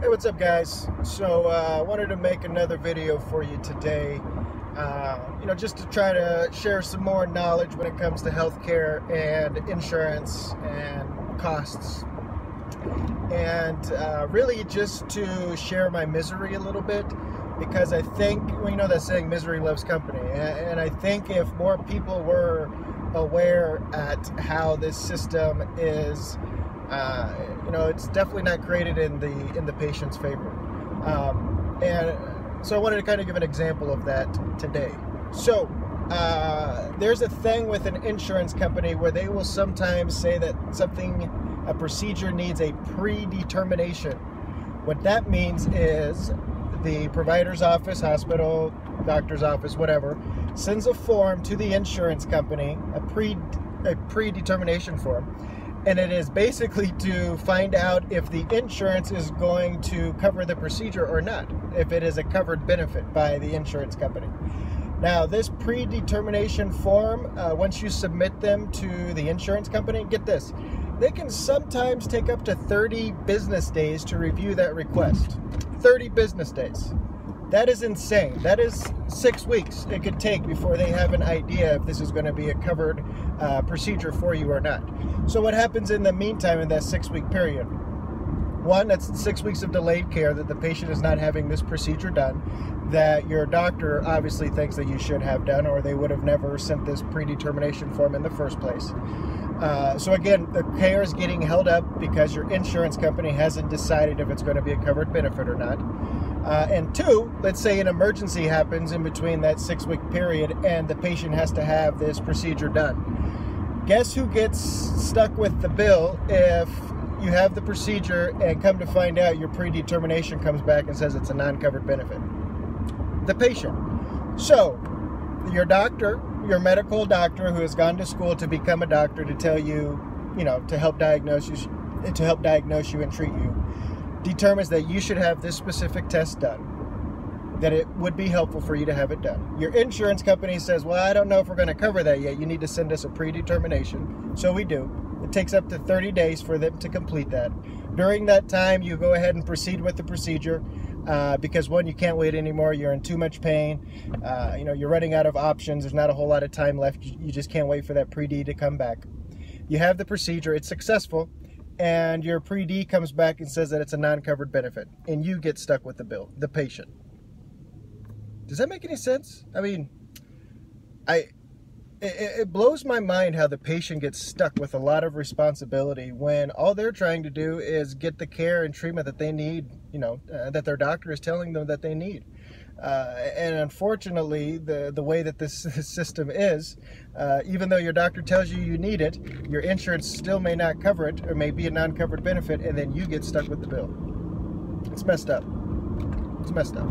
Hey, what's up, guys? So I wanted to make another video for you today, just to try to share some more knowledge when it comes to healthcare and insurance and costs, and really just to share my misery a little bit, because I think, well, you know that saying, misery loves company, and I think if more people were aware at how this system is, it's definitely not created in the patient's favor. And so I wanted to kind of give an example of that today. So there's a thing with an insurance company where they will sometimes say that a procedure needs a predetermination. What that means is the provider's office, hospital, doctor's office, whatever, sends a form to the insurance company, a predetermination form. And it is basically to find out if the insurance is going to cover the procedure or not, if it is a covered benefit by the insurance company. Now, this predetermination form, once you submit them to the insurance company, get this, they can sometimes take up to 30 business days to review that request. 30 business days. That is insane. That is 6 weeks it could take before they have an idea if this is going to be a covered procedure for you or not. So what happens in the meantime in that 6 week period? One, that's 6 weeks of delayed care that the patient is not having this procedure done, that your doctor obviously thinks that you should have done, or they would have never sent this predetermination form in the first place. So again, the care is getting held up because your insurance company hasn't decided if it's going to be a covered benefit or not. And two, let's say an emergency happens in between that 6 week period and the patient has to have this procedure done. Guess who gets stuck with the bill if you have the procedure and come to find out your predetermination comes back and says it's a non-covered benefit? The patient. So your doctor, your medical doctor who has gone to school to become a doctor to tell you, to help diagnose you and treat you, determines that you should have this specific test done, that it would be helpful for you to have it done. Your insurance company says, well, I don't know if we're going to cover that yet. You need to send us a predetermination. So we do. It takes up to 30 days for them to complete that. During that time, you go ahead and proceed with the procedure because, one, you can't wait anymore. You're in too much pain. You're running out of options. There's not a whole lot of time left. You just can't wait for that pre-D to come back. You have the procedure. It's successful. And your pre-D comes back and says that it's a non-covered benefit, and you get stuck with the bill, the patient. Does that make any sense? I mean, it blows my mind how the patient gets stuck with a lot of responsibility when all they're trying to do is get the care and treatment that they need, that their doctor is telling them that they need. And unfortunately, the way that this system is, even though your doctor tells you you need it, your insurance still may not cover it, or may be a non-covered benefit, and then you get stuck with the bill. It's messed up. It's messed up.